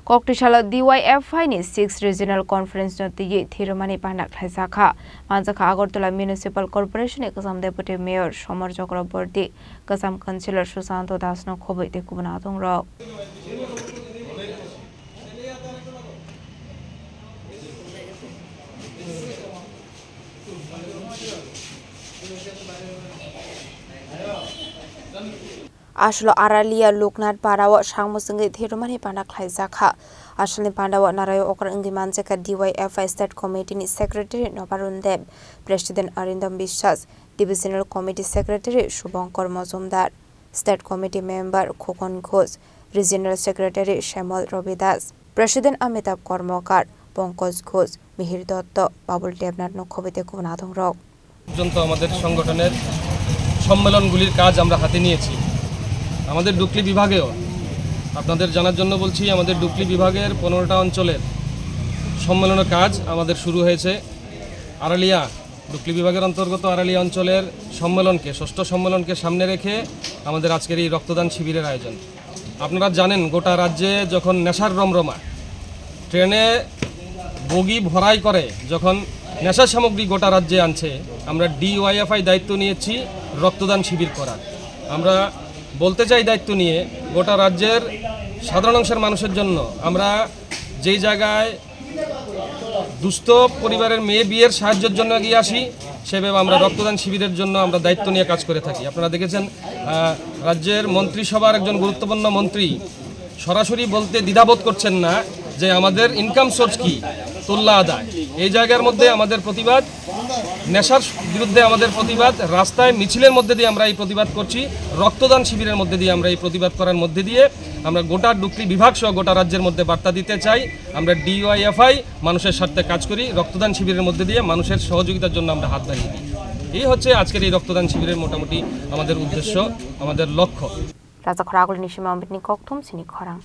Koktishala DYFI ni 6 Regional Conference no tiyi thirumani panak thaisakha manjakha Agartala Municipal Corporation Kasam Deputy Mayor Somar Chakraborty Kasam Councillor Susanto Das no khoboi te kubna thongrok Ashlo Aralia Loknath Parawa Shangmusungi Thirumani Panak Thaisakha Ashlani Pandawa Narayo Okra Ingimanjaka DYFI State Committee ni Secretary Nobarun Deb President Arindam Bishwas Divisional Committee Secretary Shubhankar Mazumdar State Committee Member Khokon Ghosh Regional Secretary Shemal Robidas President Amitabh Kormokar Pankaj Ghosh Mihir Dotto Babul Debnath Nokhobite Kubna Thongrok পর্যন্ত আমাদের সংগঠনের সম্মেলনগুলির কাজ আমরা হাতে নিয়েছি আমাদের ডুকলি বিভাগেও আপনাদের জানার জন্য বলছি আমাদের ডুকলি বিভাগের 15টা অঞ্চলের সম্মেলনের কাজ আমাদের শুরু হয়েছে আড়ালিয়া ডুকলি বিভাগের অন্তর্গত আড়ালিয়া অঞ্চলের সম্মেলনকে ষষ্ঠ সম্মেলনকে সামনে রেখে আমাদের আজকের এই রক্তদান শিবিরের আয়োজন আপনারা জানেন গোটা রাজ্যে যখন নেশার রমরমা ট্রেনে বগি ভরাই করে যখন নেশা সামগ্রী গোটা রাজ্যে আনছে আমরা ডিওয়াইএফআই দায়িত্ব নিয়েছি রক্তদান শিবির করার আমরা বলতে চাই দায়িত্ব নিয়ে গোটা রাজ্যের সাধারণ অংশের মানুষের জন্য আমরা যেই জায়গায় দুস্থ পরিবারের মেয়ে বিয়ের সাহায্যের জন্য এগিয়ে আসি সেভাবে আমরা রক্তদান শিবিরের জন্য আমরা দায়িত্ব নিয়ে কাজ করে থাকি আপনারা দেখেছেন রাজ্যের মন্ত্রিসভার একজন গুরুত্বপূর্ণ মন্ত্রী সরাসরি বলতে দ্বিধাবোধ করছেন না যে আমাদের ইনকাম সোর্স কি তোল্লা আদায় এই জায়গার মধ্যে আমাদের প্রতিবাদ নেশার বিরুদ্ধে আমাদের প্রতিবাদ রাস্তায় মিছিলের মধ্যে দিয়ে আমরা এই প্রতিবাদ করছি রক্তদান শিবিরের মধ্যে দিয়ে আমরা এই প্রতিবাদ করার মধ্যে দিয়ে আমরা গোটা ডুকলি বিভাগ সহ গোটা রাজ্যের মধ্যে বার্তা দিতে চাই আমরা ডিওয়াইএফআই মানুষের স্বার্থে কাজ করি রক্তদান শিবিরের মধ্যে দিয়ে মানুষের সহযোগিতার জন্য আমরা হাত বাড়িয়ে দিই এই হচ্ছে আজকের এই রক্তদান শিবিরের মোটামুটি আমাদের উদ্দেশ্য আমাদের লক্ষ্য রাজা খরাগুল নিশিমা অমৃতনি কক্থম সিনি খরাং